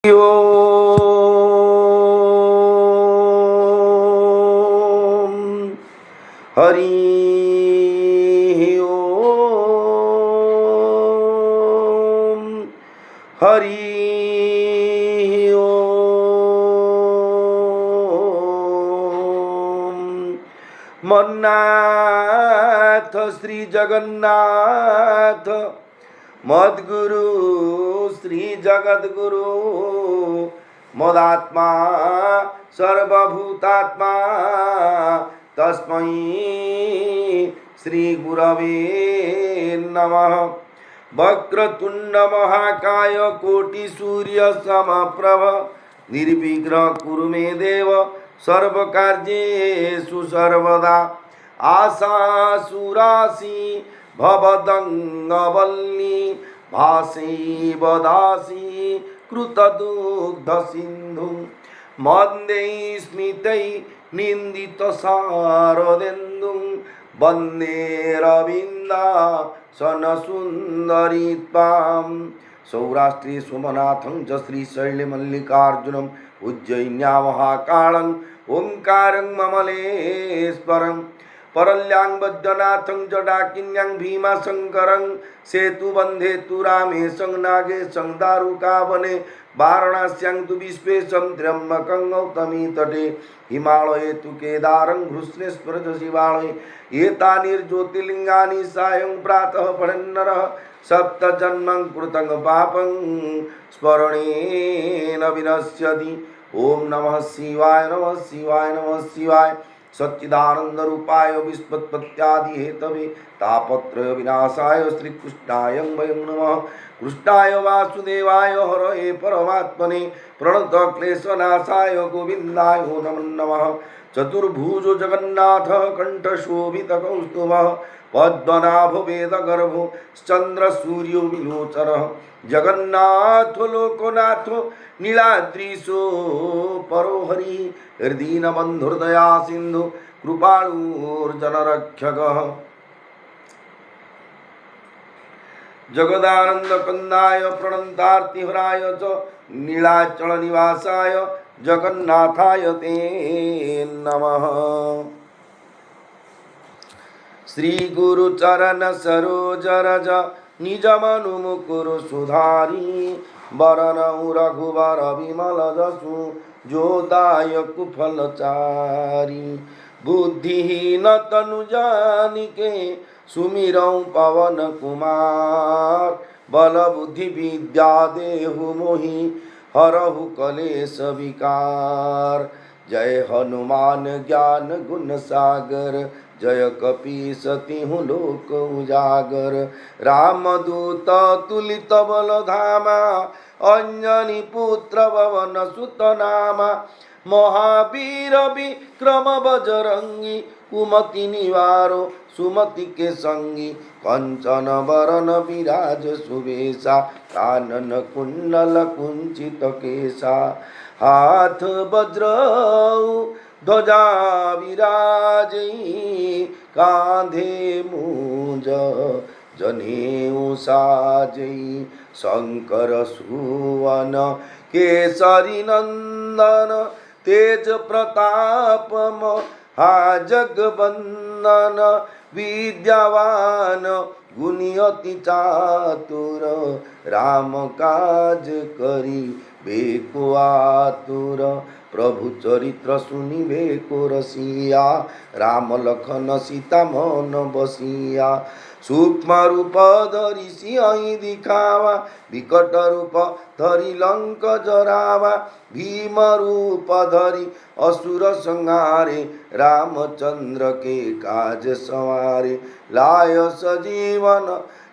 ओम हरि ओम हरि ओम। मन्नाथ श्री जगन्नाथ मद्गुरु श्री जगद्गुरु मदात्मा सर्वभूतात्मा तस्मै श्री गुरवे नमः। वक्रतुंड महाकाय कोटि सूर्य समप्रभ निर्विघ्न कुरु मे देव सर्वकार्येषु सर्वदा। आशासुरासि भवदङ्गवल्ली भासैव दासी कृतदुग्धसिन्धु वन्दे स्मितै निन्दितशारदेन्दुं वन्दे रवीन्द्रासनसुन्दरी त्वां। सौराष्ट्रे सोमनाथं च श्रीशैलमल्लिकार्जुनम् उज्जयिन्या महाकालं ओंकारं ममलेश्वरं परल्यां बद्धनाथं जडाकिन्यां भीमाशंकरं सेतुबन्धे तु रामेशं नागेशं दारुकावने वाराणस्यां तु विश्वेशं त्र्यम्बकं गौतमी तटे हिमालये तु केदारं घृष्णेश्वर च शिवालये एतानिर्ज्योतिर्लिङ्गानि सायं प्रातः पठन्नरः सप्तजन्मं कृतं पापं स्मरणेन विनश्यति। ओम नमः शिवाय नमः शिवाय नमः शिवाय। सच्चिदानंद रूपाय विश्वोत्पत्त्यादि हेतवे तापत्रय विनाशाय श्रीकृष्णाय वयं नमः। कृष्णाय वासुदेवाय हरये परमात्मने प्रणत क्लेशनाशाय गोविन्दाय नमो नमः। चतुर्भुजो जगन्नाथ कंठशोभित कौस्तुभः पद्मनाभ वेदगर्भो चंद्र सूर्यो विलोचनः जगन्नाथ लोकनाथ नीलाद्रीशो परो हरि हृदीनबन्धुर्दया सिन्धु कृपालुर्जनरक्षकः। जगदानंद कंदाय प्रणतार्तिहराय च नीलाचल निवासाय जगन्नाथाय ते नमः। श्री गुरु चरण सरोज रज निज मनु मुकुरु सुधारी वरनउ रघुवर विमल जसु जोदायक फलचारी। बुद्धिहीन तनु जानिके सुमिरौ पवन कुमार बल बुद्धि विद्या देहु मोहि हरहु कलेश विकार। जय हनुमान ज्ञान गुण सागर जय कपीस तिहु लोक उजागर। रामदूत तुलित बल धामा अंजनी पुत्र पवन सुत नामा। महावीर विक्रम बजरंगी कुमति निवारो सुमति के संगी। कंचन वरन विराज सुवेशा कानन कुंडल कुंचित केशा। हाथ वज्र ध्वजा विराजई कांधे मूंज जनेऊ साजई। शंकर सुवन केसरी नंदन तेज प्रताप महाजगवंदन। विद्यावान गुणी अति चातुर राम काज करी बेको आतुर। प्रभु चरित्र सुनिबे को रसिया राम लखन सीता मन बसिया। सूक्ष्म रूप धरि सिंह दिखावा विकट रूप धरि लंक जरावा। भीम रूप धरि असुर संहारे रामचंद्र के काज संवारे। लाय सजीवन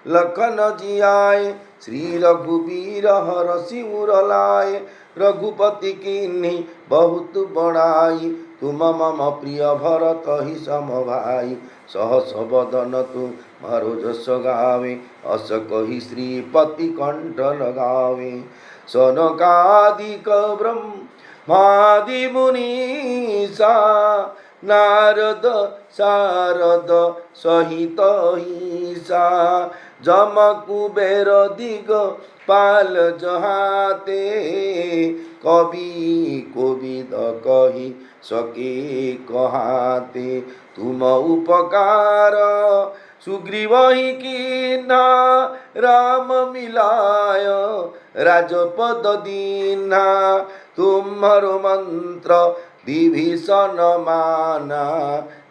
लखन जियाए श्री रघुबीर हरषि उर लाए। रघुपति कीन्ही बहुत बड़ाई तुम मम प्रिय भरत ही सम भाई। सहस बदन तुम मारो जस गावे अस कही श्रीपति कंठ लगावे। सनकादिक ब्रह्मादि मुनीसा नारद शारद सहित हिसा जम कुबेर दिग पाल जहाते कवि कोविद कही सके कहाते तुम उपकार सुग्रीव ही कीन्हा राम मिलाय राजपद दीन्हा तुम्हारो मंत्र विभीषण माना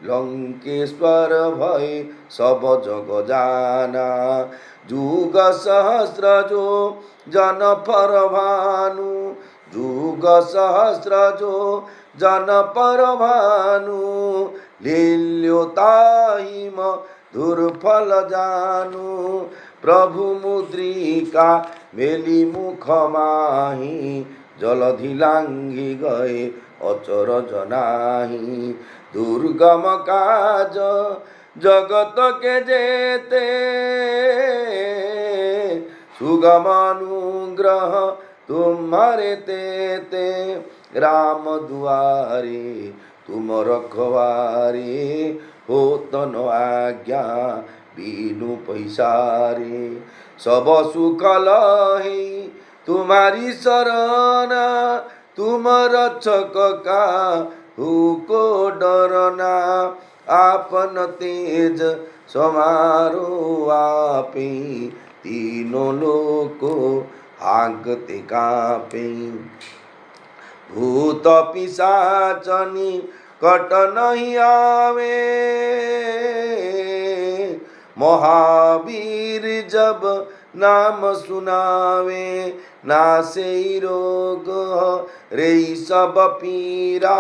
लंकेश्वर भय सब जग जाना जुग सहस्र जो जन पर भानु जुग सहस्र जो जन पर भानु लील्योताहि दुर्फल जानु प्रभु मुद्रिका मेली मुख माही जलधि लांघि गए अचर जनाही दुर्गम काज जगत के जेते सुगम अनुग्रह तुम्हारे तेते राम दुआरे तुम रखवारे हो तन आज्ञा बीनु पैसारे सब सुख लहे तुम्हारी शरण तुम रक्षक का हुको डरना आपन तेज समारो आपे तीनों लोको हांकते कापे भूत पिशाचनी कट नहीं आवे महावीर जब नाम सुनावे नासे रोग रे सब पीरा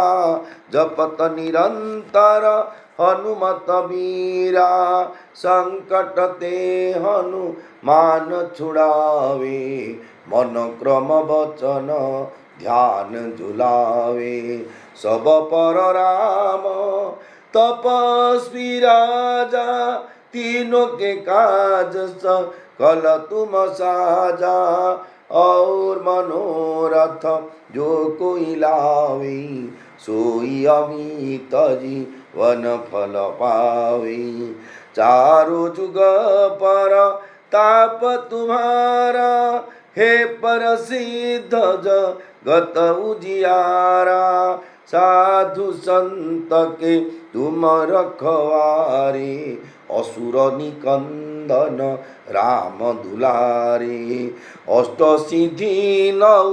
जपत निरंतर हनुमत वीरा संकट ते हनुमान छुड़ावे मन क्रम वचन ध्यान झुलावे सब पर राम तपस्वी राजा तीनों के काज सकल तुम साजा और मनोरथ जो कोई लावे सोई अमित जीवन फल पावे चारों जुग पर ताप तुम्हारा हे प्रसिद्ध जगत उजियारा साधु संत के तुम रखवारे असुर निकंदन राम दुलारे अष्ट सिद्धि नौ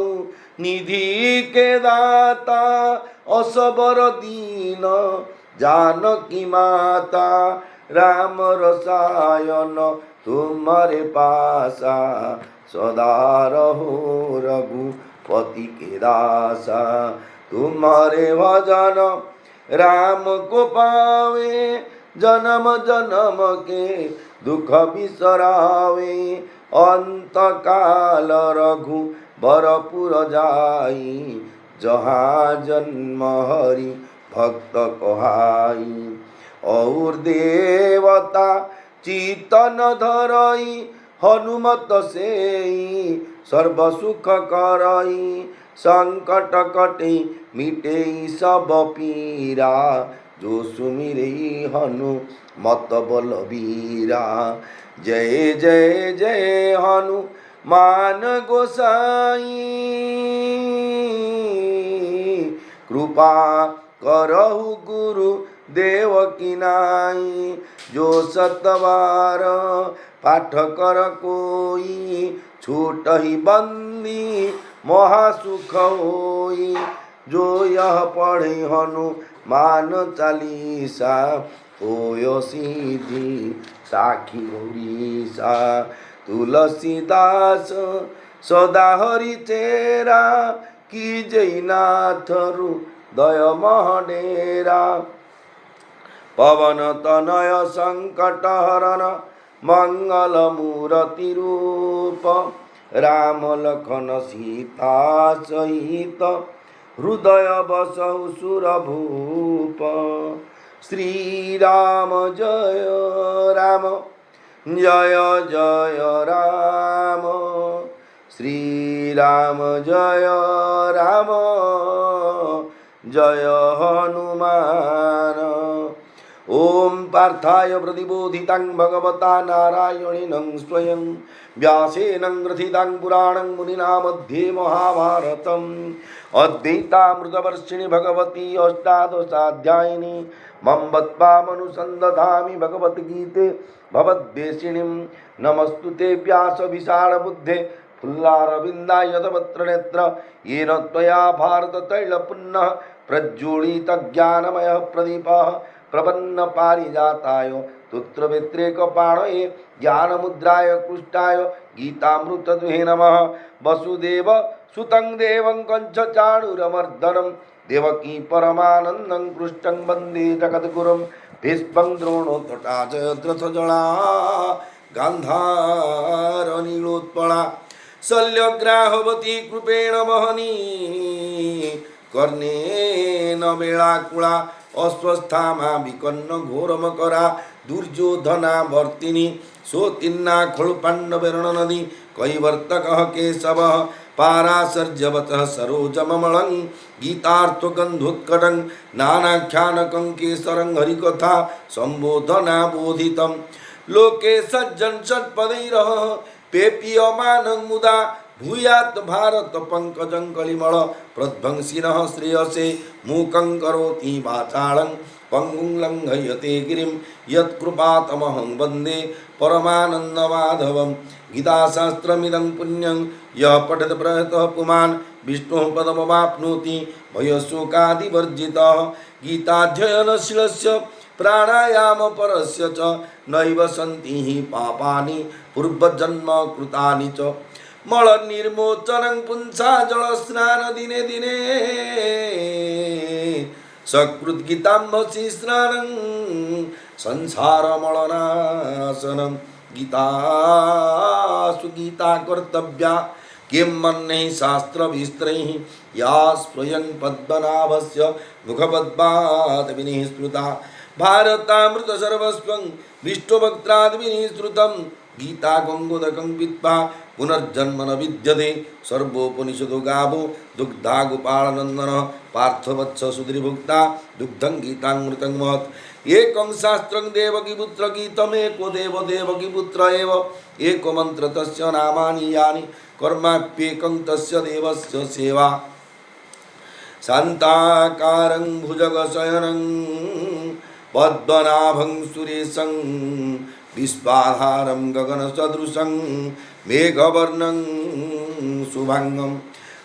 निधि के दाता असबर दीन जानकी माता राम रसायन तुम्हारे पासा सदा रहो रघुपति के दासा तुम्हारे भजन राम को पावे जन्म जन्म के दुख बिसरावे अंत काल रघु बरपुर जाई जहाँ जन्म हरि भक्त कहाई और देवता चीतन धरई हनुमत सेई सर्व सुख करई संकट कटे मिटे सब पीरा जो सुमिरे हनुमत बलबीरा जय जय जय हनुमान गोसाई कृपा करहु गुरु देव की नाई जो सतवार पाठ कर कोई छूट ही बंदी महासुख होई जो यह पढ़े हनुमान चालीसा होयो सीधी साखी गौरीसा तुलसीदास सदा हरि तेरा की जयनाथ हृदय महडेरा पवन तनय संकट हरण मंगल मूर्ति रूप राम लखन सीता सहित हृदय बसहु सुरभूप श्री राम जय राम जय जय राम श्री राम जय राम जय हनुमान। पार्थाय प्रतिबोधितं भगवता नारायणेन स्वयं व्यासेन ग्रथितं पुराणं मुनिना मध्ये महाभारतम् अद्वैतामृतवर्षिणि भगवती अष्टादशाध्यायिनी मम्बत्पामनुसन्दधामि भगवद्गीते भवद्वेषिणीं नमस्तुते व्यासविशालबुद्धे फुल्लारविन्दायतपत्रनेत्र येन त्वया भारततैलपुन्नः प्रज्वलितज्ञानमयः प्रदीपः प्रपन्नपारिजाताय तुत्रवित्रेकपाणये ज्ञानमुद्राय कृष्णाय गीतामृतदुहे नमः वसुदेव सुतं देवं कंचचाणूरमर्दनं देवकी परमानन्दं कृष्णं वन्दे जगद्गुरुं भीष्मं द्रोणोत्कटा च रथजला गान्धारनीलोत्पला शल्यग्राहवती कृपेण वहनी कर्णेन वेलाकुला अस्वस्थामा विकन्न घोरमकरा दुर्योधना वर्तिनी सोतिन्ना खलुपाण्डवेरण नदी कैवर्तकः केशवः पाराशर्यवतः सरोजममलं गीतार्थगन्धोत्कटं नानाख्यानकं केसरं हरिकथा सम्बोधनाबोधितं लोके सज्जन षट्पदैरः पेपीयमानं मुदा भूयात् भारत पंकजं कलिमल प्रध्वंसिनः श्रेयसे मूकं करोति वाचालं पंगुं लङ्घयते गिरिं यत्कृपातमहं वन्दे परमानन्दमाधवं गीताशास्त्रमिदं पुण्यं यः पठति प्रयतः पुमान् विष्णुः पदमवाप्नोति भयशोकादिवर्जितः गीताध्ययनशीलस्य प्राणायामपरस्य च नैव सन्ति हि पापानि पूर्वजन्म कृतानि च मलनिर्मोचनं पुंसा जलस्नान दिने दिने सकृद्गीताम्भसि स्नानं संसारमलनाशनं गीतासु गीता कर्तव्या किं मन्ये शास्त्रविस्तरैः या स्वयं पद्मनाभस्य मुखपद्माद्विनिः स्मृता भारतामृतसर्वस्वं विष्णुभक्त्राद्विनिः श्रुतं गीता गङ्गोदकं पीत्वा पुनर्जन्म न विद्यते सर्वोपनिषदो गावो दुग्धा गोपालनन्दनः पार्थवत्स सुधीर्भुक्ता दुग्धं गीतामृतं महत् एकं शास्त्रं देवकीपुत्र गीतमेको देव देवकीपुत्र एव एको मन्त्र तस्य नामानि यानि कर्माप्येकं तस्य देवस्य सेवा शान्ताकारं भुजगशयनं पद्मनाभं सुरेशं विश्वाधारं गगनसदृशं मेघवर्णं शुभांगं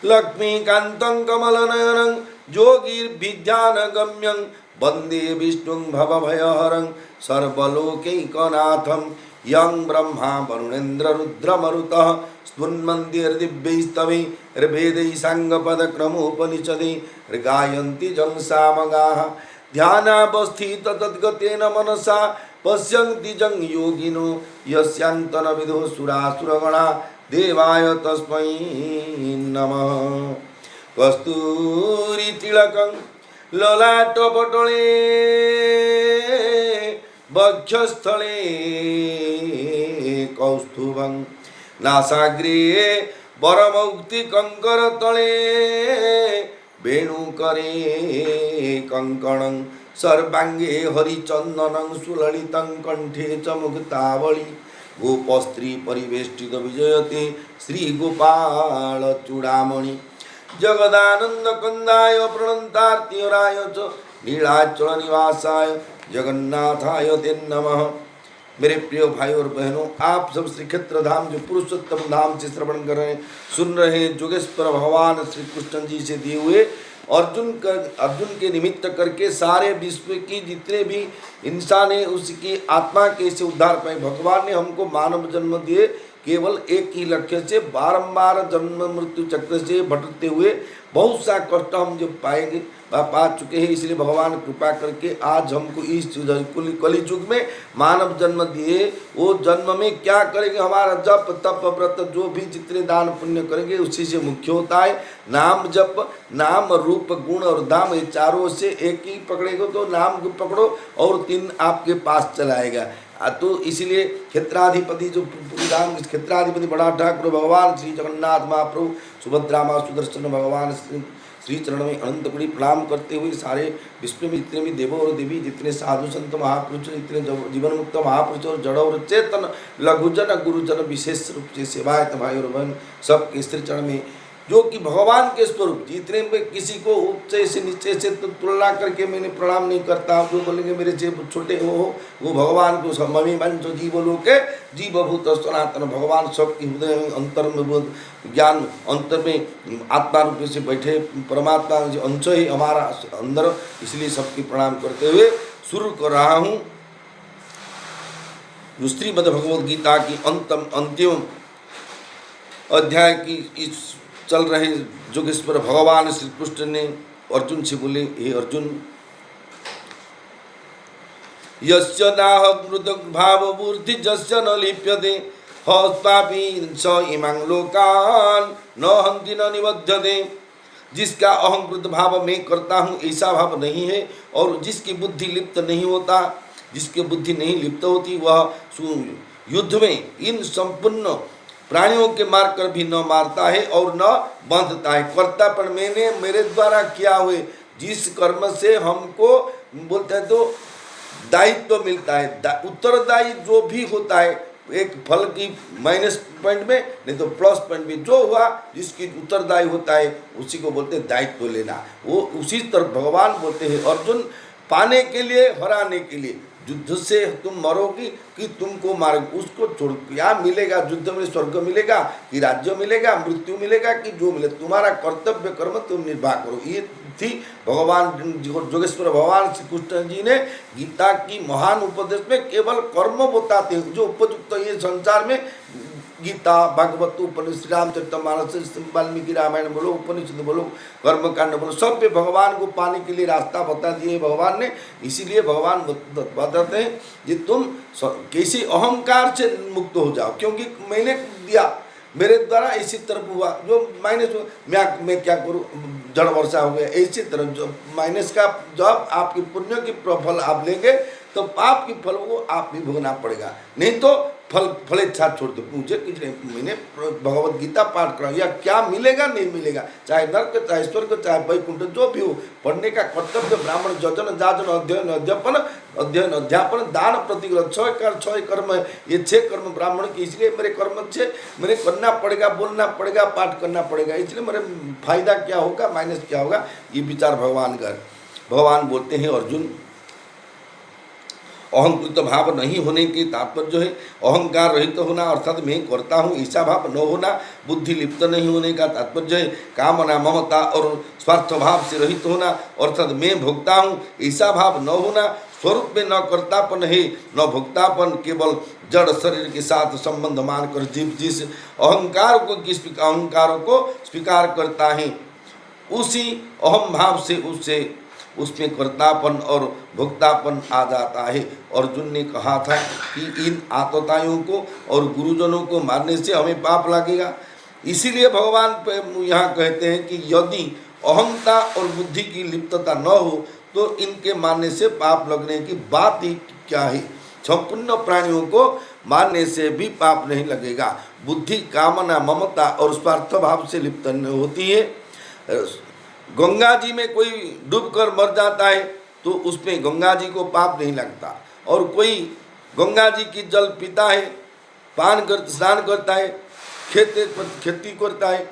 लक्ष्मीकान्तं कमलनयनं योगिर्विद्यानगम्यं वन्दे विष्णुं भवभयहरं सर्वलोकैकनाथं यं ब्रह्मा वरुणेन्द्ररुद्रमरुतः स्तुन्मन्दिर्दिव्यैस्तवैर्वेदैः साङ्गपदक्रमोपनिषदैः गायन्ति जं सामगाः ध्यानावस्थित तद्गतेन मनसा पश्यन्ति जं योगिनो यस्यान्तनविदो सुरासुरगणा देवाय तस्मै नमः कस्तूरितिलकं ललाटपटले वक्षस्थले कौस्तुभं नासाग्रे वरमौक्तिकङ्करतले वेणुकरे कङ्कणं सर्वांगे हरिचन्दनं सुललितं कंठे च मुक्तावली गोपस्त्री परिवेष्टित विजयते श्रीगोपालचूडामणि जगदानन्दकन्दाय प्रणन्तार्तिहराय च नीलाचलनिवासाय जगन्नाथाय ते नमः। मेरे प्रिय भाई और बहनों, आप सब श्री क्षेत्र धाम जो पुरुषोत्तम धाम से श्रवण कर रहे हैं, सुन रहे हैं, जोगेश्वर भगवान श्री कृष्ण जी से दिए हुए अर्जुन के निमित्त करके सारे विश्व की जितने भी इंसान है उसकी आत्मा कैसे उद्धार पाए। भगवान ने हमको मानव जन्म दिए केवल एक ही लक्ष्य से, बारंबार जन्म मृत्यु चक्र से भटकते हुए बहुत सा कष्ट हम जो पाएंगे पा चुके हैं। इसलिए भगवान कृपा करके आज हमको इस कलि युग में मानव जन्म दिए। वो जन्म में क्या करेंगे, हमारा जप तप व्रत जो भी जितने दान पुण्य करेंगे उसी से मुख्य होता है। नाम जप, नाम रूप गुण और धाम, ये चारों से एक ही पकड़ेगा तो नाम को पकड़ो और तीन आपके पास चलाएगा। तो इसीलिए क्षेत्राधिपति जो पूरी धाम क्षेत्राधिपति बड़ा ठाकुर भगवान श्री जगन्नाथ महाप्रभु सुभद्रा माँ सुदर्शन भगवान श्री चरण में अनंत कोटि प्रणाम करते हुए सारे विश्व में जितने भी देवों और देवी, जितने साधु संत महापुरुष, जितने जीवन मुक्त महापुरुष और जड़ और चेतन लघुजन गुरुजन विशेष रूप से सेवायत भाई और बहन सबके श्री चरण में, जो कि भगवान के स्वरूप, जितने में किसी को ऊंचे से नीचे से तो तुलना करके मैंने प्रणाम नहीं करता। जो बोलेंगे मेरे से छोटे वो भगवान को ममी मंच जीव लोके जीवभूत सनातन, भगवान सबके हृदय में अंतर में ज्ञान अंतर में आत्मा रूप से बैठे परमात्मा अंश ही हमारा अंदर, इसलिए सबकी प्रणाम करते हुए शुरू कर रहा हूँ श्रीमद् भगवद गीता की अंतिम अध्याय की इस चल रहे जोगेश्वर भगवान श्री कृष्ण ने अर्जुन से बोले, हे अर्जुन, यस्य नाह मृत भाव बुद्धि जस्य न लिप्यते हस्पापी स इमां लोकान न हन्ति न निबध्यते। जिसका अहंकृत भाव मैं करता हूँ ऐसा भाव नहीं है, और जिसकी बुद्धि लिप्त नहीं होता, जिसकी बुद्धि नहीं लिप्त होती, वह युद्ध में इन संपूर्ण प्राणियों के मार कर भी न मारता है और न बांधता है। कर्तापन मैंने मेरे द्वारा किया हुए जिस कर्म से हमको बोलते हैं तो दायित्व मिलता है, उत्तरदायी जो भी होता है, एक फल की माइनस पॉइंट में नहीं तो प्लस पॉइंट में जो हुआ जिसकी उत्तरदायी होता है उसी को बोलते हैं दायित्व लेना। वो उसी तरह भगवान बोलते हैं अर्जुन, पाने के लिए हराने के लिए युद्ध से तुम मरोगी कि तुमको मारोगे, उसको छोड़ क्या मिलेगा? युद्ध में स्वर्ग मिलेगा कि राज्य मिलेगा, मृत्यु मिलेगा कि जो मिले, तुम्हारा कर्तव्य कर्म तुम निर्वाह करो। ये थी भगवान जोगेश्वर भगवान श्री कृष्ण जी ने गीता की महान उपदेश में केवल कर्म बताते हैं, जो उपयुक्त ये संसार में गीता भागवत उपनिषद रामचरितमानस वाल्मीकि रामायण बोलो, उपनिषद बोलो, कर्मकांड बोलो, सब पे भगवान को पाने के लिए रास्ता बता दिए भगवान ने। इसीलिए भगवान बताते हैं कि तुम कैसे अहंकार से मुक्त हो जाओ, क्योंकि मैंने दिया, मेरे द्वारा इसी तरफ हुआ, जो माइनस मैं क्या करूँ, जड़ वर्षा हो गया, इसी तरह जो माइनस का जब आपकी पुण्य की फल आप लेंगे तो पाप की फल को आप भी भोगना पड़ेगा, नहीं तो फल इच्छा छोड़ दो। मुझे कुछ नहीं, मैंने भगवत गीता पाठ करा, या क्या मिलेगा नहीं मिलेगा, चाहे नर्क चाहे स्वर्ग चाहे वैकुंठ जो भी हो, पढ़ने का कर्तव्य ब्राह्मण जजन जाजन अध्ययन अध्यापन दान प्रतिग्रह 6 कर्म है, ये 6 कर्म ब्राह्मण की, इसलिए मेरे कर्म से मेरे करना पड़ेगा, बोलना पड़ेगा, पाठ करना पड़ेगा, इसलिए मेरे फायदा क्या होगा माइनस क्या होगा, ये विचार भगवान बोलते हैं अर्जुन, अहंकृत भाव नहीं होने के तात्पर्य जो है अहंकार रहित होना, अर्थात मैं करता हूँ ऐसा भाव न होना। बुद्धि लिप्त नहीं होने का तात्पर्य है कामना ममता और स्वार्थ भाव से रहित होना, अर्थात मैं भोगता हूँ ऐसा भाव न होना। स्वरूप में न कर्तापन है न भोक्तापन, केवल जड़ शरीर के साथ संबंध मानकर जीव जिस अहंकार को स्वीकार करता है, उसी अहम भाव से उसमें कर्तापन और भोक्तापन आ जाता है। अर्जुन ने कहा था कि इन आतताइयों को और गुरुजनों को मारने से हमें पाप लगेगा, इसीलिए भगवान यहाँ कहते हैं कि यदि अहंता और बुद्धि की लिप्तता न हो तो इनके मारने से पाप लगने की बात ही क्या है। संपूर्ण प्राणियों को मारने से भी पाप नहीं लगेगा। बुद्धि कामना ममता और स्वार्थ भाव से लिप्त होती है। गंगा जी में कोई डूबकर मर जाता है तो उसमें गंगा जी को पाप नहीं लगता, और कोई गंगा जी की जल पीता है, स्नान करता है, खेती करता है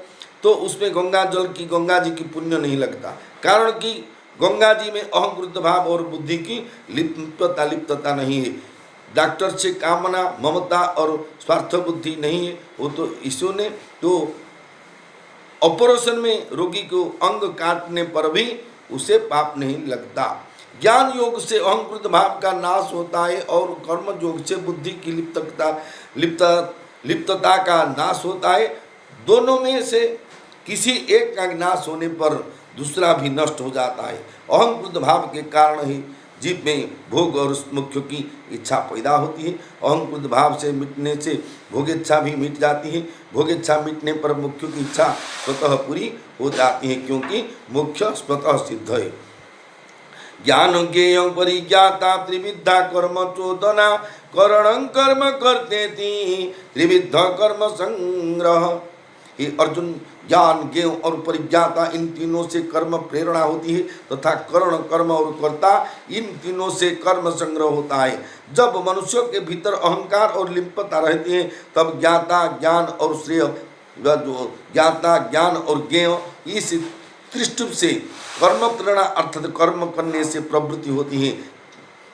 तो उसमें गंगा जी की पुण्य नहीं लगता, कारण कि गंगा जी में अहंकृत भाव और बुद्धि की लिप्तता नहीं है। डॉक्टर से कामना ममता और स्वार्थ बुद्धि नहीं है, वो तो ईश्वर ने तो ऑपरेशन में रोगी को अंग काटने पर भी उसे पाप नहीं लगता। ज्ञान योग से अहंकृत भाव का नाश होता है और कर्म योग से बुद्धि की लिप्तता का नाश होता है। दोनों में से किसी एक का नाश होने पर दूसरा भी नष्ट हो जाता है। अहंकृत भाव के कारण ही जीव में भोग और मुख्य की इच्छा पैदा होती है। अहंकृत भाव से मिटने से भोगेच्छा भी मिट जाती है। भोगेच्छा मिटने पर मुख्य की इच्छा स्वतः पूरी हो जाती है, क्योंकि मुख्य स्वतः सिद्ध है। ज्ञान ज्ञेय परिज्ञाता त्रिविद्या कर्म चोदना करणं कर्म कर्तेति त्रिविध कर्म संग्रह। हे अर्जुन, ज्ञान, ज्ञेय और परिज्ञाता इन तीनों से कर्म प्रेरणा होती है तथा करण, कर्म और कर्ता इन तीनों से कर्म संग्रह होता है। जब मनुष्यों के भीतर अहंकार और लिप्तता रहती है तब ज्ञाता, ज्ञान और श्रेय, जो ज्ञाता, ज्ञान और ज्ञेय, इस त्रिष्टुप से कर्म प्रेरणा अर्थात कर्म करने से प्रवृत्ति होती है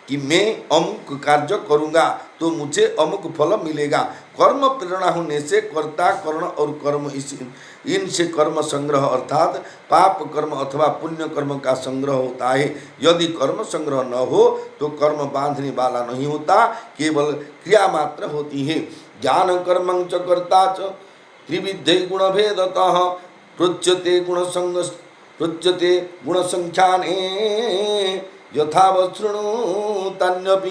कि मैं अमुक कार्य करूँगा तो मुझे अमुक फल मिलेगा। कर्म प्रेरणा होने से कर्ता, कर्ण और कर्म इनसे कर्म संग्रह अर्थात पाप कर्म अथवा पुण्य कर्म का संग्रह होता है। यदि कर्म संग्रह न हो तो कर्म बांधने वाला नहीं होता, केवल क्रिया मात्र होती है। ज्ञान कर्मं च कर्ता च त्रिविधे गुणभेदतः पृच्यते गुणसंख्याने यथावत् शृणुतान्यपि।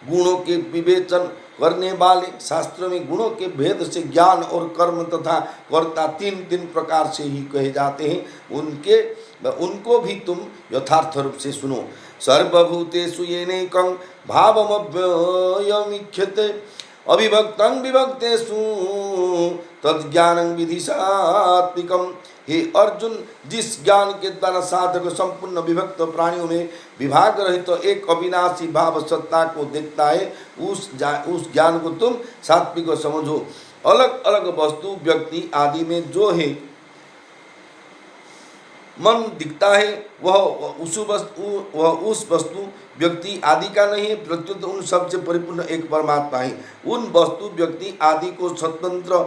गुणों के विवेचन करने वाले शास्त्र में गुणों के भेद से ज्ञान और कर्म तथा कर्ता तीन तीन प्रकार से ही कहे जाते हैं, उनको भी तुम यथार्थ रूप से सुनो। सर्वभूतेषु येनैकं भावमव्ययमीक्षते अविभक्तं विभक्तेषु तद्ज्ञानं विधिसात्विकम्। हे अर्जुन, जिस ज्ञान के द्वारा साधक संपूर्ण विभक्त प्राणियों में विभाग रहित तो एक अविनाशी भाव सत्ता को देखता है, उस ज्ञान को तुम सात्विक समझो। अलग अलग वस्तु, व्यक्ति आदि में जो है मन दिखता है वह उस वस्तु, व्यक्ति आदि का नहीं है, प्रत्युत उन सबसे परिपूर्ण एक परमात्मा है। उन वस्तु, व्यक्ति आदि को स्वतंत्र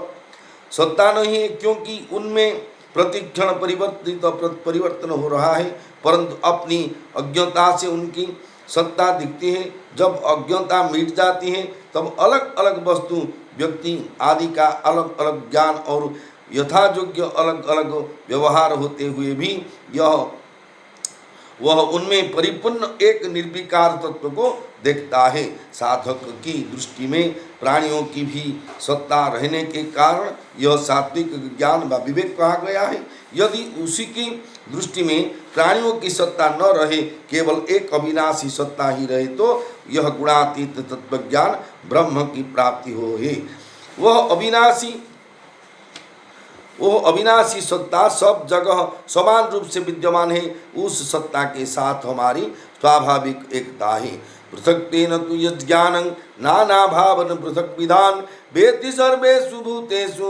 सत्ता नहीं है, क्योंकि उनमें प्रतिक्षण परिवर्तन हो रहा है, परंतु अपनी अज्ञता से उनकी सत्ता दिखती है। जब अज्ञता मिट जाती है तब अलग अलग वस्तु, व्यक्ति आदि का अलग अलग ज्ञान और यथायोग्य अलग अलग व्यवहार होते हुए भी वह उनमें परिपूर्ण एक निर्विकार तत्व को देखता है। साधक की दृष्टि में प्राणियों की भी सत्ता रहने के कारण यह सात्विक ज्ञान व विवेक कहा गया है। यदि उसी की दृष्टि में प्राणियों की सत्ता न रहे, केवल एक अविनाशी सत्ता ही रहे, तो यह गुणातीत तत्वज्ञान ब्रह्म की प्राप्ति हो है। वह अविनाशी सत्ता सब जगह समान रूप से विद्यमान है। उस सत्ता के साथ हमारी स्वाभाविक एकता है। पृथक्तेन तु यज्ञानं नाना भावन पृथक विधान वेत्ति सर्वेषु भूतेषु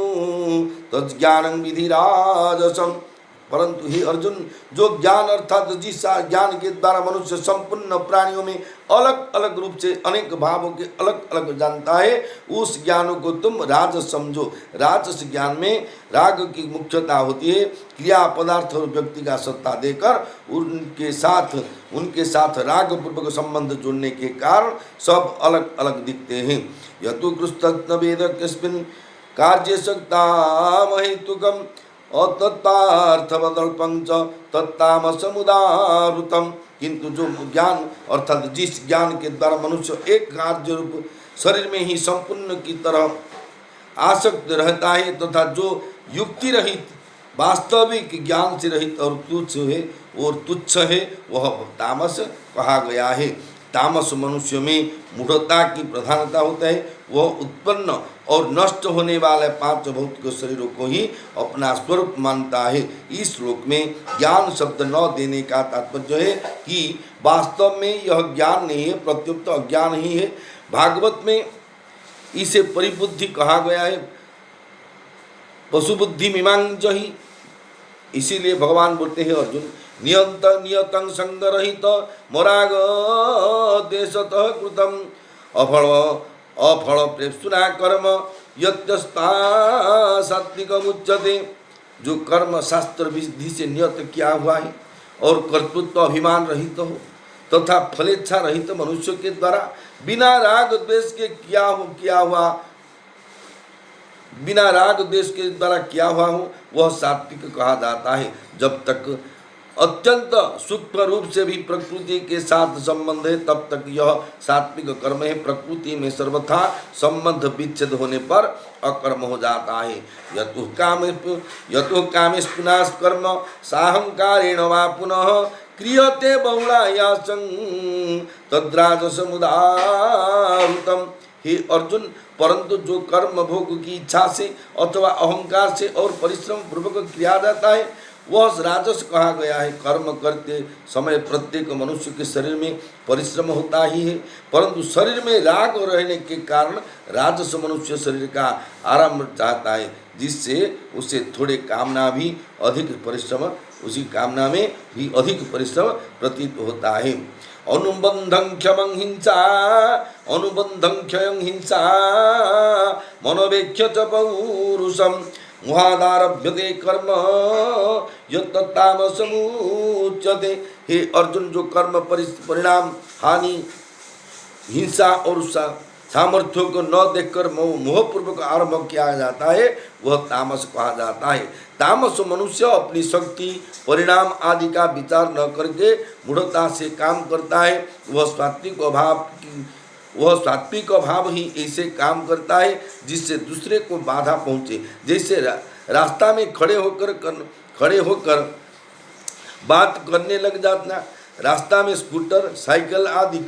तज्ज्ञानं विधिराजसम्। परंतु हे अर्जुन, जो ज्ञान अर्थात जिस ज्ञान के द्वारा मनुष्य संपूर्ण प्राणियों में अलग अलग रूप से अनेक भावों के अलग अलग जानता है, उस ज्ञान को तुम राजस समझो। राजस ज्ञान में राग की मुख्यता होती है। क्रिया, पदार्थ और व्यक्ति का सत्ता देकर उनके साथ राग पूर्वक संबंध जोड़ने के कारण सब अलग अलग दिखते हैं। यतु कृष्ण वेद कस्मिन् कार्य शक्ता महितुकम् अतत्तार्थवदल्पं च तत्तामसमुदाहृतम्। किंतु जो ज्ञान अर्थात जिस ज्ञान के द्वारा मनुष्य एक कार्य रूप शरीर में ही संपूर्ण की तरह आसक्त रहता है तथा जो युक्ति रहित वास्तविक ज्ञान से रहित और तुच्छ है वह तामस कहा गया है। तामस मनुष्य में मूढ़ता की प्रधानता होता है। वह उत्पन्न और नष्ट होने वाले पांच भौतिक शरीरों को ही अपना स्वरूप मानता है। इस श्लोक में ज्ञान शब्द न देने का तात्पर्य है कि वास्तव में यह ज्ञान नहीं है, प्रत्युत अज्ञान ही है। भागवत में इसे परिबुद्धि कहा गया है, पशुबुद्धि मीमांसहि। इसीलिए भगवान बोलते हैं अर्जुन, नियतं संगरहित मोराग देशतः कृतम अफल प्रेप्सुना कर्म यत्यस्ता सात्विकमुच्यते। जो कर्म शास्त्र विधि से नियत किया हुआ है और कर्तृत्व अभिमान रहित हो तथा फलेच्छा रहित मनुष्य के द्वारा बिना राग द्वेष के बिना राग द्वेष के द्वारा किया हुआ हो वह सात्विक कहा जाता है। जब तक अत्यंत सूक्ष्म रूप से भी प्रकृति के साथ संबंध है तब तक यह सात्विक कर्म है। प्रकृति में सर्वथा संबंध विच्छेद होने पर अकर्म हो जाता है। यतुः कामेषु पुनः कर्म साहंकारेण वा पुनः क्रियते बहुलायासं तद्राजसमुदाहृतम्। हे अर्जुन, परंतु जो कर्म भोग की इच्छा से अथवा अहंकार से और परिश्रम पूर्वक किया जाता है वह राजस कहा गया है। कर्म करते समय प्रत्येक मनुष्य के शरीर में परिश्रम होता ही है, परंतु शरीर में राग रहने के कारण राजस मनुष्य शरीर का आराम चाहता है, जिससे उसे थोड़े कामना भी अधिक परिश्रम उसी कामना में भी अधिक परिश्रम प्रतीत होता है। अनुबंधं क्षमं हिंसा अनुबंधं क्षयं हिंसा मनोवेक्ष्य च पौरुषम मुहादारभ्यते कर्म यत्तामसमुच्यते। हे अर्जुन, जो कर्म परिणाम हानि हिंसा और सामर्थ्यों को न देखकर मोहपूर्वक आरंभ किया जाता है वह तामस कहा जाता है। तामस मनुष्य अपनी शक्ति परिणाम आदि का विचार न करके मूढ़ता से काम करता है। वह सात्विक भाव ही ऐसे काम करता है जिससे दूसरे को बाधा पहुँचे। जैसे रास्ता में खड़े होकर बात करने लग जाना, रास्ता में स्कूटर साइकिल आदि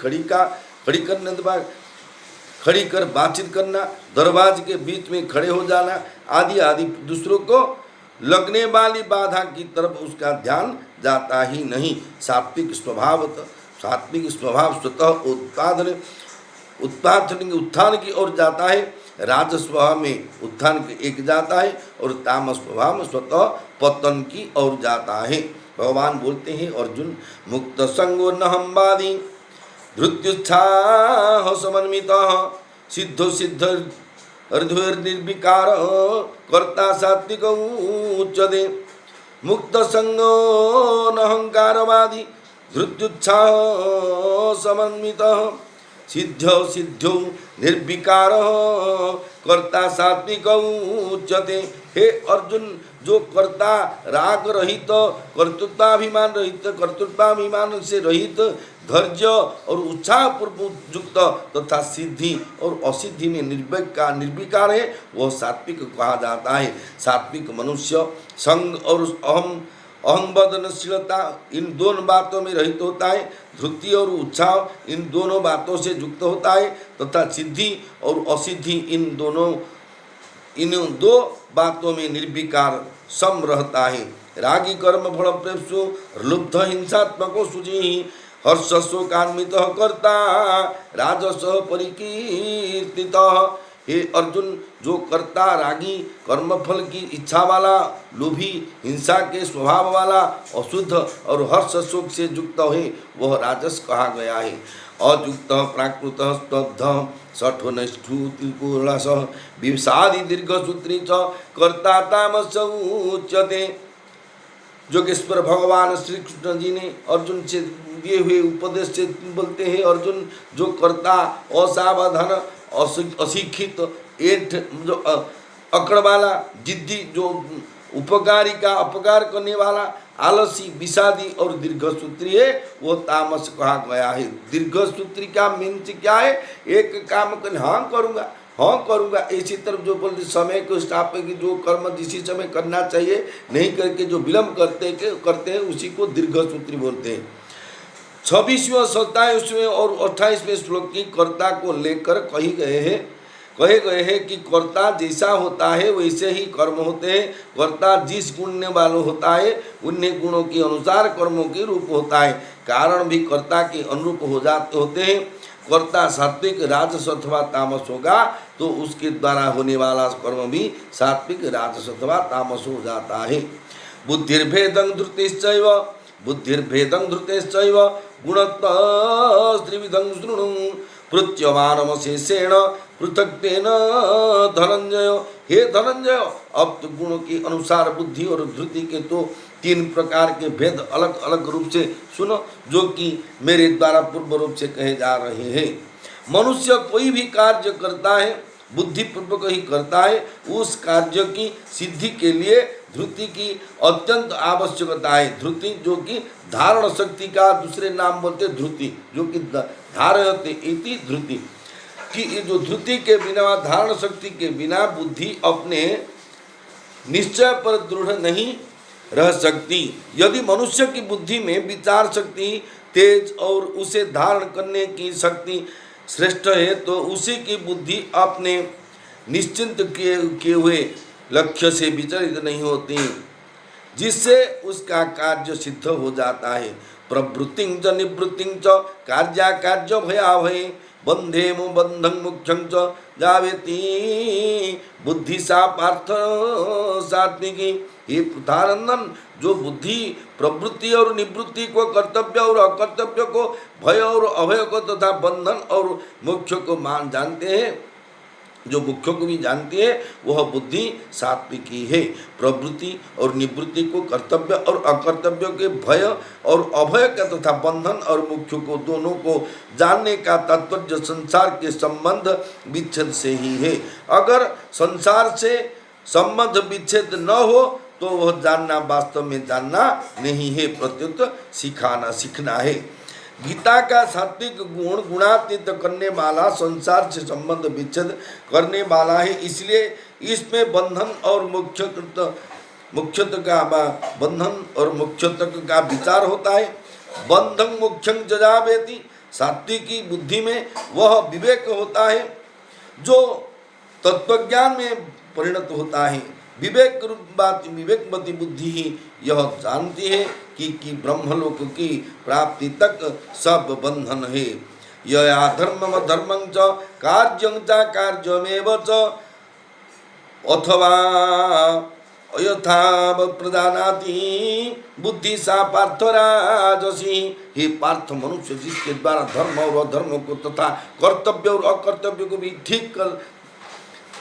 खड़ी कर बातचीत करना, दरवाजे के बीच में खड़े हो जाना आदि आदि दूसरों को लगने वाली बाधा की तरफ उसका ध्यान जाता ही नहीं। सात्विक स्वभाव स्वतः उत्थान की ओर जाता है, राजस स्वभाव में उत्थान की एक जाता है और तामस स्वभाव में स्वतः पतन की ओर जाता है। भगवान बोलते हैं, अर्जुन, मुक्त संगो न हम्बादी धृत्युत्साह समन्वितः सिद्धो सिद्ध निर्विकार कर्ता सात्विक उच्यते। मुक्त संगो न अहंकारवादी धृत्युत्साह समन्वितः सिद्धो निर्विकार कर्ता सात्विक उच्यते। हे अर्जुन, जो कर्ता राग रहित कर्तृत्वाभिमान से रहित धैर्य और उत्साह पूर्वक युक्त तथा सिद्धि और असिद्धि में निर्विकार है वह सात्विक कहा जाता है। सात्विक मनुष्य संग और अहंबदनशीलता इन दोनों बातों में रहित होता है, धृति और उत्साह इन दोनों बातों से युक्त होता है तथा सिद्धि और असिद्धि इन दो बातों में निर्विकार सम रहता है। रागी कर्म फल प्रेप्सु लुब्ध हिंसात्मको शुचि हर्ष शोकान्वित कर्ता राजस परिकीर्तितः। हे अर्जुन, जो कर्ता रागी कर्मफल की इच्छा वाला, लोभी, हिंसा के स्वभाव वाला, अशुद्ध और हर्ष शोक से युक्त है वह राजस कहा गया है। अयुक्त प्राकृत स्तब्ध सठो नैष्ठुतिपूर्णस विषादि दीर्घसूत्री च कर्ता तामस उच्यते। जोगेश्वर भगवान श्री कृष्ण जी ने अर्जुन से दिए हुए उपदेश से बोलते हैं, अर्जुन, जो कर्ता असावधान अशिक्षित एठ जो अकड़ वाला, जिद्दी, जो उपकारी का अपकार करने वाला, आलसी, विषादी और दीर्घसूत्री है वो तामस कहा गया है। दीर्घसूत्री का मीन्स क्या है? एक काम कर हाँ करूँगा इसी तरफ जो बोलते समय को स्टाप है कि जो कर्म जिसी समय करना चाहिए नहीं करके जो विलम्ब करते हैं उसी को दीर्घसूत्री बोलते हैं। 26वें 27वें और 28वें श्लोक की कर्ता को लेकर कहे गए हैं कि कर्ता जैसा होता है वैसे ही कर्म होते हैं। कर्ता जिस गुण वाला होता है उन्हीं गुणों के अनुसार कर्मों के रूप होता है। कारण भी कर्ता के अनुरूप होते हैं। कर्ता सात्विक, राजस अथवा तामस होगा तो उसके द्वारा होने वाला कर्म भी सात्विक, राजस अथवा तामस हो जाता है। बुद्धिर्भेदं धृतेश्चैव गुणत्रिविधं शृणु पृथ्यमानमशेषेण पृथक्तेन धनंजय। हे धनंजय, अब तो गुणों के अनुसार बुद्धि और धृति के तो 3 प्रकार के भेद अलग अलग रूप से सुनो, जो कि मेरे द्वारा पूर्व रूप से कहे जा रहे हैं। मनुष्य कोई भी कार्य करता है बुद्धिपूर्वक ही करता है। उस कार्य की सिद्धि के लिए धृति की अत्यंत आवश्यकता है। धृति जो कि धारण शक्ति का दूसरे नाम बोलते धृति, जो कि धारयते इति धृति कि जो धृति के बिना, धारण शक्ति के बिना बुद्धि अपने निश्चय पर दृढ़ नहीं रह सकती। यदि मनुष्य की बुद्धि में विचार शक्ति तेज और उसे धारण करने की शक्ति श्रेष्ठ है तो उसी की बुद्धि अपने निश्चिंत किए हुए लक्ष्य से विचलित नहीं होती, जिससे उसका कार्य सिद्ध हो जाता है। प्रवृत्तिं च निवृत्तिं च कार्याकार्य भयाभये बंधेमु बंधं मुख्यं च जावेति बुद्धि सा पार्थ सात्विकी। ये पृथानंदन, जो बुद्धि प्रवृत्ति और निवृत्ति को, कर्तव्य और अकर्तव्य को, भय और अभय को तथा बंधन और मोक्ष को मान जानते हैं, जो मुख्य को भी जानती है, वह बुद्धि सात्विकी है। प्रवृत्ति और निवृत्ति को, कर्तव्य और अकर्तव्य के, भय और अभय का तथा बंधन और मुख्य को, दोनों को जानने का तात्पर्य संसार के संबंध विच्छेद से ही है। अगर संसार से संबंध विच्छेद न हो तो वह जानना वास्तव में जानना नहीं है, प्रत्युत सीखना है। गीता का सात्विक गुण गुणातीत करने वाला, संसार से संबंध विच्छेद करने वाला है। इसलिए इसमें बंधन और मोक्षत्व का विचार होता है। बंधन मोक्षं जजावेति, सात्विकी बुद्धि में वह विवेक होता है जो तत्वज्ञान में परिणत होता है। विवेकमती बुद्धि ही यह जानती है कि ब्रह्मलोक की प्राप्ति तक सब बंधन है। यया धर्मम धर्मं च कार्यं च कार्यमेव च अथवा अयथा प्रदानाति बुद्धि सा पार्थ राजसी। हे पार्थ, मनुष्य जिसके द्वारा धर्म और अधर्म को तथा कर्तव्य और अकर्तव्य को भी ठीक कर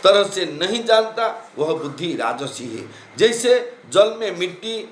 तरह से नहीं जानता, वह बुद्धि राजसी है। जैसे जल में मिट्टी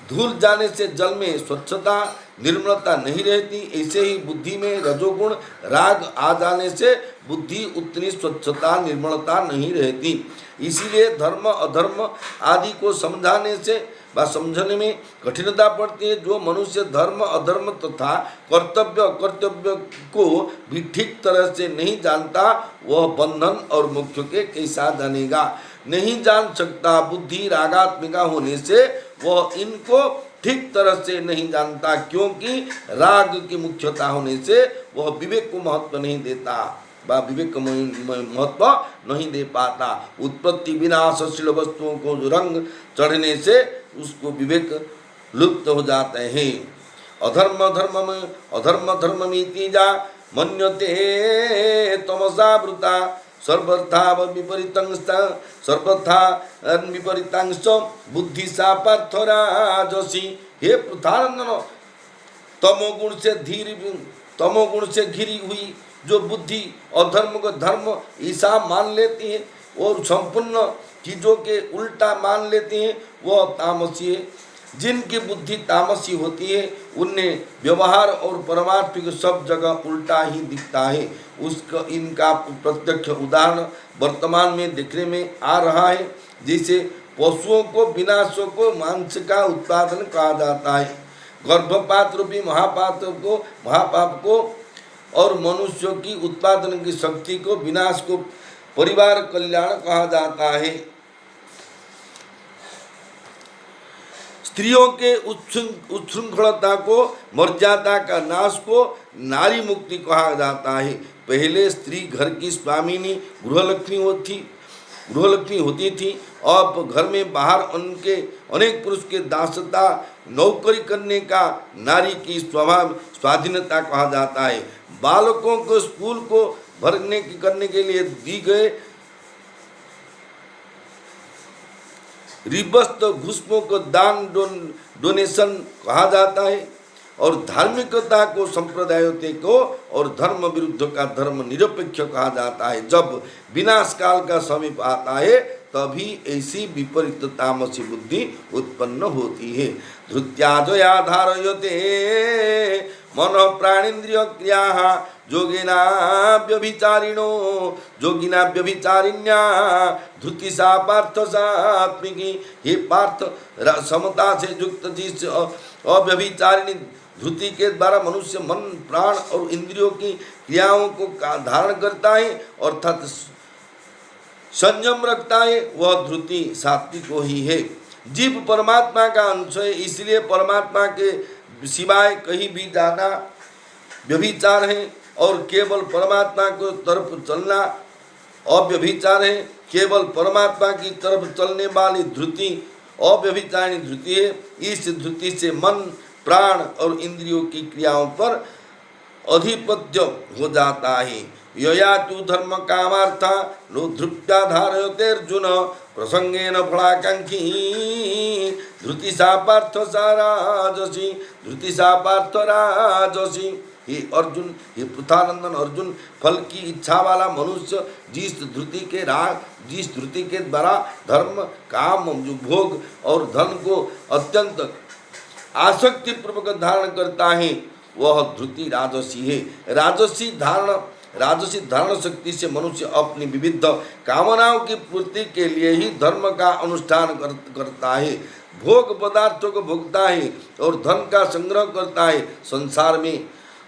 धुल जाने से जल में स्वच्छता निर्मलता नहीं रहती, ऐसे ही बुद्धि में रजोगुण राग आ जाने से बुद्धि उतनी स्वच्छता निर्मलता नहीं रहती। इसीलिए धर्म अधर्म आदि को समझाने से व समझने में कठिनता पड़ती है। जो मनुष्य धर्म अधर्म तथा कर्तव्य अकर्तव्य को भी ठीक तरह से नहीं जानता, वह बंधन और मोक्ष के कैसा जानेगा? नहीं जान सकता। बुद्धि रागात्मिका होने से वह इनको ठीक तरह से नहीं जानता, क्योंकि राग की मुख्यता होने से वह विवेक को महत्व नहीं देता, विवेक को महत्व नहीं दे पाता। उत्पत्ति विनाशशील वस्तुओं को रंग चढ़ने से उसको विवेक लुप्त हो जाते हैं। अधर्म धर्ममिति जा मन्यते तमसा वृता सर्वथा विपरीतांश बुद्धि सा पार्थ राजसी। हे पृथानंदन, तमोगुण से घिरी हुई जो बुद्धि अधर्म को धर्म ऐसा मान लेती है और संपूर्ण चीज़ों के उल्टा मान लेती हैं, वह तामसी है। जिनकी बुद्धि तामसी होती है उन्हें व्यवहार और परमार्थ सब जगह उल्टा ही दिखता है। इनका प्रत्यक्ष उदाहरण वर्तमान में देखने में आ रहा है। जैसे पशुओं को विनाशों को मांस का उत्पादन कहा जाता है, गर्भपात रूपी महापाप को और मनुष्यों की उत्पादन की शक्ति को, विनाश को परिवार कल्याण कहा जाता है। स्त्रियों के उच्छृंखलता को, मर्यादा का नाश को नारी मुक्ति कहा जाता है। पहले स्त्री घर की स्वामिनी गृहलक्ष्मी होती थी। अब घर में बाहर उनके अनेक पुरुष के दासता नौकरी करने का नारी की स्वभाव स्वाधीनता कहा जाता है। बालकों को स्कूल को करने के लिए दी गए रिबस्त घुसपों को दान डोनेशन कहा जाता है। और धार्मिकता को संप्रदायों को और धर्म विरुद्ध का धर्म निरपेक्ष कहा जाता है। जब विनाश काल का समीप आता है तभी ऐसी विपरीत तामसी बुद्धि उत्पन्न होती है। धृत्याजया धारयते मन प्राणेन्द्रिय क्रिया योगिना व्यभिचारिण्या धृति सा पार्थ सात्विकी। हे पार्थ, समता से युक्त जिस अव्यभिचारिणी धृति के द्वारा मनुष्य मन प्राण और इंद्रियों की क्रियाओं को धारण करता है अर्थात संयम रखता है, वह धृति सात्विक ही है। जीव परमात्मा का अंश है, इसलिए परमात्मा के सिवाय कहीं भी जाना व्यभिचार है। और केवल परमात्मा को तरफ चलना अव्यभिचार है। केवल परमात्मा की तरफ चलने वाली धृति अव्यभिचारिणी धृति है। इस धृति से मन, प्राण और इंद्रियों की क्रियाओं पर अधिपत्य हो जाता है। यया तु धर्म कामार्था नो धृत्या धारयते अर्जुन प्रसंगेन फलाकांक्षी धृति सा पार्थ सा राजसी धृति सा पार्थ राजसी। हे अर्जुन, हे पृथानंदन अर्जुन, फल की इच्छा वाला मनुष्य जिस धृति के द्वारा धर्म, काम, जो भोग और धन को अत्यंत आसक्ति पूर्वक धारण करता है वह धृति राजसी है। राजसी धारण शक्ति से मनुष्य अपनी विविध कामनाओं की पूर्ति के लिए ही धर्म का अनुष्ठान करता है, भोग पदार्थों को भोगता है और धन का संग्रह करता है। संसार में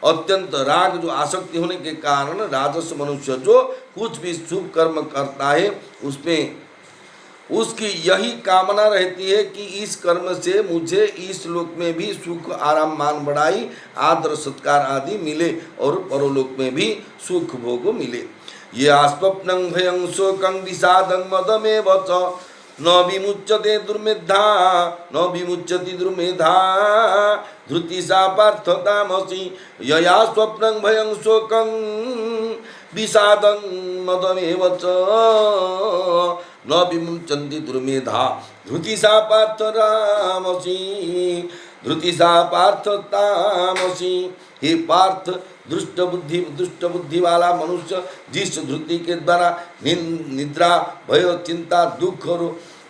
अत्यंत राग जो आसक्ति होने के कारण राजस मनुष्य जो कुछ भी शुभ कर्म करता है उसमें उसकी यही कामना रहती है कि इस कर्म से मुझे इस लोक में भी सुख, आराम, मान बढ़ाई, आदर, सत्कार आदि मिले और परलोक में भी सुख भोग मिले। ये आस्वप्नं भयं शोकं विषादं मदमेव च न विमुच्यते दुर्मेधा न विमुच्यति दुर्मेधा धृति सा पार्थ तामसी। यया स्वप्नं भयं शोकं विषादं मदमेव च न विमुच्यन्ति दुर्मेधा धृति सा पार्थ तामसी धृति सा पार्थ तामसी। हे पार्थ, दुष्ट बुद्धि वाला मनुष्य जिस धृति के द्वारा निद्रा, भय, चिंता, दुख और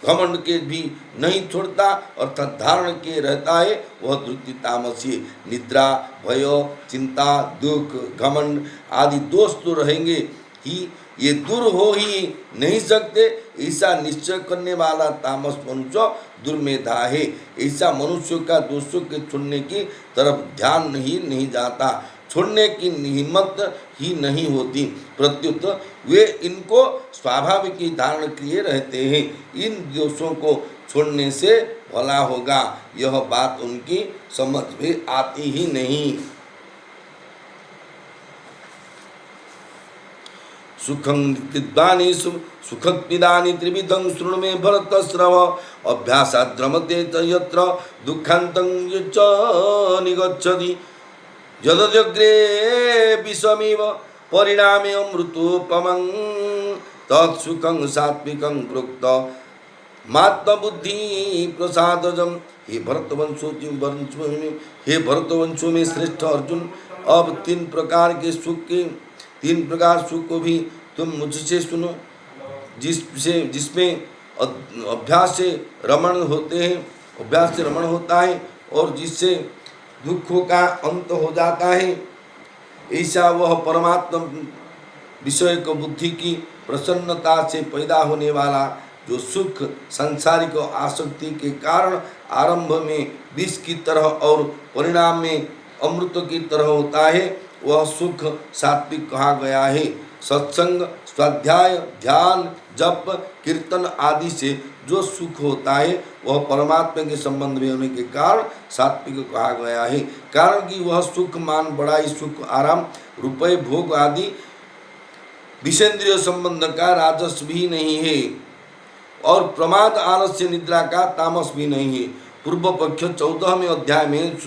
घमंड के भी नहीं छोड़ता अर्थात धारण के रहता है वह धृति तामसी। निद्रा, भय, चिंता, दुख, घमंड आदि दोष तो रहेंगे ही, ये दूर हो ही नहीं सकते। ऐसा निश्चय करने वाला तामस मनुष्य दुर्मेधा है। ऐसा मनुष्य का दोषों के छोड़ने की तरफ ध्यान नहीं जाता, छोड़ने की हिम्मत ही नहीं होती, प्रत्युत वे इनको स्वाभाविक ही धारण किए रहते हैं। इन दोषों को छोड़ने से भला होगा यह बात उनकी समझ में आती ही नहीं। सुखं तिदानी सुखत्पिदानी त्रिविधं शृणु मे भरत श्रव अभ्यासाद् रमते च यत्र दुःखान्तं च निगच्छति यदग्रे विषमिव परिणामे अमृतोपमं तत्सुखं सात्विकं प्रोक्त मात्मबुद्धि प्रसादजम। हे भरतवंशों में श्रेष्ठ अर्जुन, अब तीन प्रकार सुख को भी तुम मुझसे सुनो, जिसमें अभ्यास से रमण होता है और जिससे दुखों का अंत हो जाता है। ऐसा वह परमात्मा विषय को बुद्धि की प्रसन्नता से पैदा होने वाला जो सुख सांसारिक आसक्ति के कारण आरंभ में विष की तरह और परिणाम में अमृत की तरह होता है वह सुख सात्विक कहा गया है। सत्संग, स्वाध्याय, ध्यान, जप, कीर्तन आदि से जो सुख होता है वह परमात्मा के संबंध में होने के कारण सात्विक कहा गया है। कारण कि वह सुख, मान बढ़ाई, सुख, आराम, रुपये, भोग आदि विषेंद्रिय संबंध का राजस भी नहीं है और प्रमाद, आलस्य, निद्रा का तामस भी नहीं है। पूर्व पक्ष 14वें अध्याय में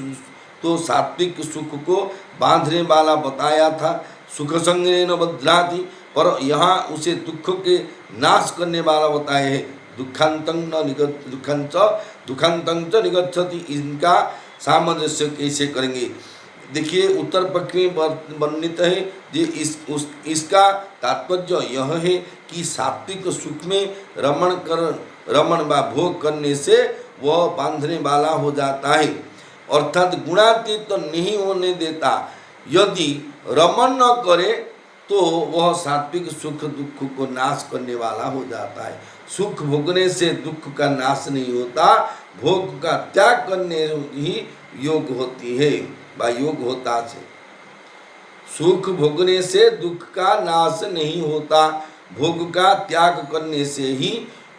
तो सात्विक सुख को बांधने वाला बताया था, सुख संग्रह न बध्नाति, पर यहाँ उसे दुख के नाश करने वाला बताया है। दुखांतं च निगच्छति। इनका सामंजस्य कैसे करेंगे? देखिए उत्तर पक्ष में वर्णित है कि इसका तात्पर्य यह है कि सात्विक सुख में रमण व भोग करने से वह बांधने वाला हो जाता है अर्थात गुणातीत तो नहीं होने देता। यदि रमण न करे तो वह सात्विक सुख दुख को नाश करने वाला हो जाता है। सुख भोगने से दुख का नाश नहीं होता, भोग का त्याग करने ही योग होती है व योग होता से। सुख भोगने से दुख का नाश नहीं होता, भोग का त्याग करने से ही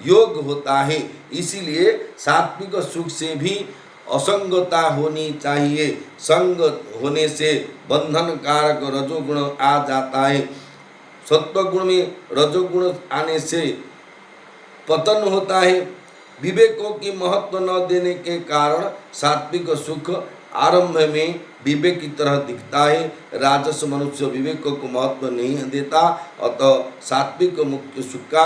योग होता है। इसीलिए सात्विक सुख से भी असंगता होनी चाहिए। संग होने से बंधन कारक रजोगुण आ जाता है। सत्वगुण में रजोगुण आने से पतन होता है। विवेकों की महत्व न देने के कारण सात्विक सुख आरंभ में विवेक की तरह दिखता है। राजस मनुष्य विवेक को महत्व नहीं देता, अतः सात्विक मुख्य सुख का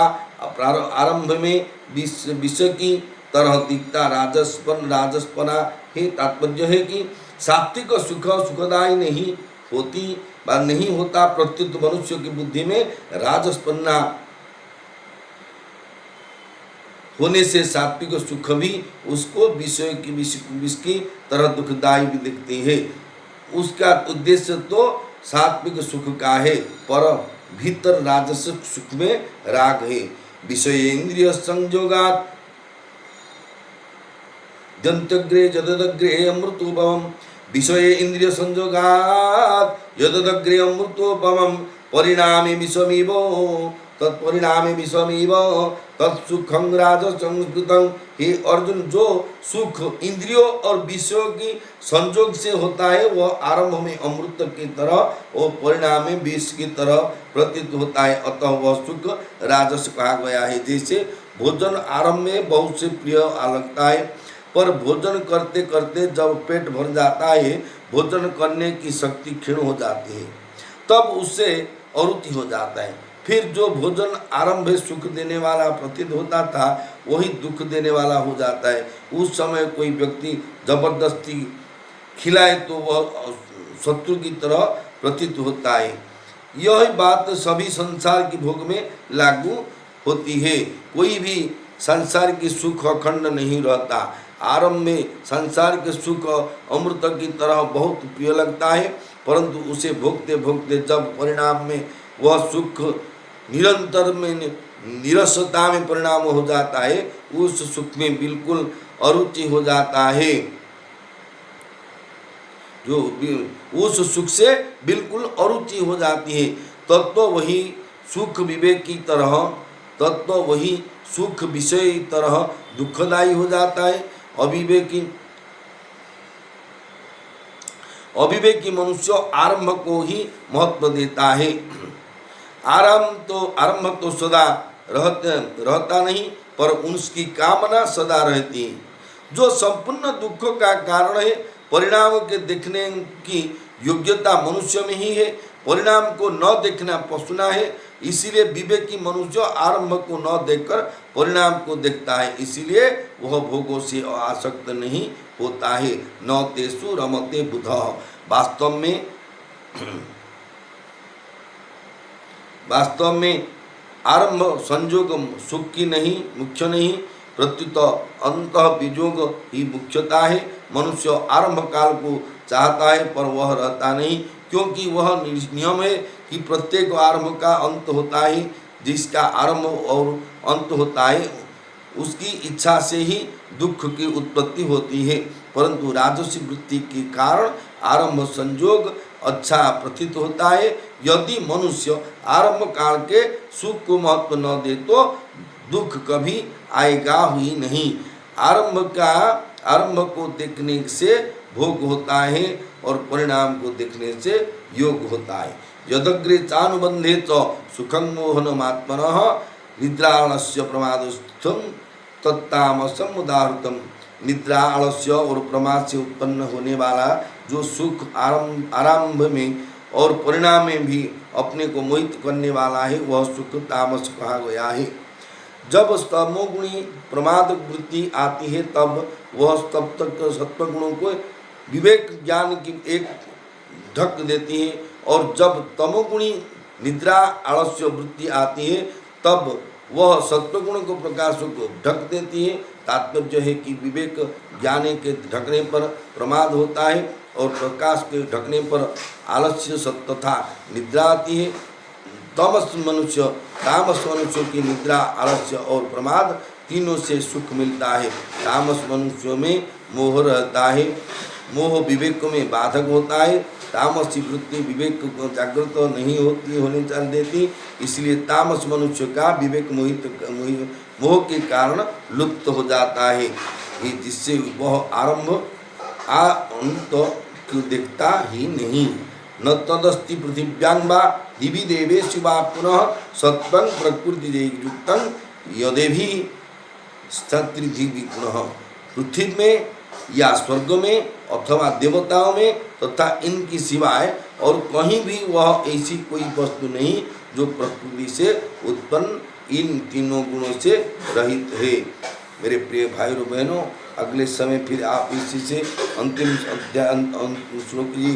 आरंभ में विषय की तरह दिखता। राजस्पना ही तात्पर्य है कि सात्विक सुख सुखदायी नहीं होता। प्रत्युत मनुष्य की बुद्धि में राजस्पन्ना होने से सात्विक सुख भी उसको विषय की विष की तरह दुखदायी भी दिखती है। उसका उद्देश्य तो सात्विक सुख का है, पर भीतर राजसिक सुख में राग है। विषय इंद्रिय संयोगात दंतग्रे यदग्रे अमृतोपम, विषय इंद्रिय संयोगात यदग्रे अमृतोपम, परिणामे विषमिव तत्परिणामे विषमिव तत्सुखं राजसंस्कृतं। हे अर्जुन, जो सुख इंद्रियों और विषयों की संयोग से होता है वह आरंभ में अमृत की तरह और परिणाम में विष की तरह प्रतीत होता है, अतः वह सुख राजस कहा गया है। जैसे भोजन आरंभ में बहुत से प्रिय लगता है, पर भोजन करते करते जब पेट भर जाता है, भोजन करने की शक्ति क्षीण हो जाती है, तब उससे अरुचि हो जाता है। फिर जो भोजन आरंभ सुख देने वाला प्रतीत होता था वही दुख देने वाला हो जाता है। उस समय कोई व्यक्ति जबरदस्ती खिलाए तो वह शत्रु की तरह प्रतीत होता है। यह बात सभी संसार की भोग में लागू होती है। कोई भी संसार की सुख अखंड नहीं रहता। आरंभ में संसार के सुख अमृत की तरह बहुत प्रिय लगता है, परंतु उसे भोगते भोगते जब परिणाम में वह सुख निरंतर में निरसता में परिणाम हो जाता है, उस सुख में बिल्कुल अरुचि हो जाता है। जो उस सुख से बिल्कुल अरुचि हो जाती है, तत्व वही सुख विवेक की तरह, तत्व वही सुख विषय की तरह दुखदायी हो जाता है। अविवेकी मनुष्य आरंभ को ही महत्व देता है। आरंभ तो सदा रहता नहीं, पर उसकी कामना सदा रहती है। जो संपूर्ण दुखों का कारण है, परिणाम के देखने की योग्यता मनुष्य में ही है। परिणाम को न देखना पशुना है, इसीलिए विवेकी मनुष्य आरंभ को न देखकर परिणाम को देखता है, इसीलिए वह भोगों से आसक्त नहीं होता है। न तेषु रमते बुधः, वास्तव में आरंभ संयोग सुख की नहीं, मुख्य नहीं, प्रत्युत अंतः वियोग ही मुख्यता है। मनुष्य आरंभ काल को चाहता है, पर वह रहता नहीं, क्योंकि वह नियम है कि प्रत्येक आरंभ का अंत होता है। जिसका आरंभ और अंत होता है, उसकी इच्छा से ही दुख की उत्पत्ति होती है। परंतु राजसी वृत्ति के कारण आरंभ संयोग अच्छा प्रतीत होता है। यदि मनुष्य आरंभ काल के सुख को महत्व न दे तो दुख कभी आएगा ही नहीं। आरंभ को देखने से भोग होता है और परिणाम को देखने से योग होता है। यदग्रे चानुबंधे च सुखं मोहनमात्मनः निद्रा आलस्य प्रमादस्थं तत्तामसं उदाहृतम्। निद्रा आलस्य और प्रमाद से उत्पन्न होने वाला जो सुख आरंभ में और परिणाम में भी अपने को मोहित करने वाला है, वह सुख तामस कहा गया है। जब तमोगुणी प्रमाद वृत्ति आती है, तब वह तब तक सत्वगुणों को विवेक ज्ञान की एक ढक देती है, और जब तमोगुणी निद्रा आलस्य वृत्ति आती है, तब वह सत्वगुण को प्रकाश को ढक देती है। तात्पर्य है कि विवेक ज्ञान के ढकने पर प्रमाद होता है और प्रकाश के ढकने पर आलस्य तथा निद्रा आती है। तामस मनुष्य की निद्रा, आलस्य और प्रमाद तीनों से सुख मिलता है। तामस मनुष्यों में मोह रहता है, मोह विवेक में बाधक होता है। तामसी वृत्ति विवेक को जागृत नहीं होने चल देती, इसलिए तामस मनुष्य का विवेक मोह के कारण लुप्त हो जाता है। ही जिससे वह आरंभ अंत को देखता ही नहीं। न तदस्ति पृथिव्यां वा दिवि देवेषु वा पुनः सत्वं प्रकृति युक्तं यदेभि स्त्रिधि गुणः। पृथ्वी में या स्वर्ग में अथवा देवताओं में तथा इनकी सिवाय और कहीं भी वह ऐसी कोई वस्तु नहीं जो प्रकृति से उत्पन्न इन तीनों गुणों से रहित है। मेरे प्रिय भाई और बहनों, अगले समय फिर आप इसी से अंतिम अध्याय श्लोक की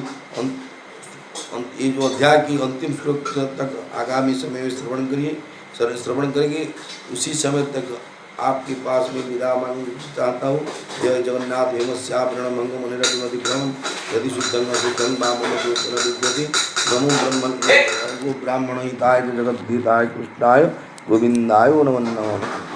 ये जो अध्याय की अंतिम श्लोक तक आगामी समय में श्रवण करेंगे। उसी समय तक आपके पास में विदा मांग चाहता हूँ। जय जगन्नाथ हेमस्याभरण मंगम अनिरतिक्रम यदि शुद्धं अशुद्धं विद्यते। नमो ब्राह्मण हिताय जगद्धिताय कृष्णाय गोविंदाय नमो नमः।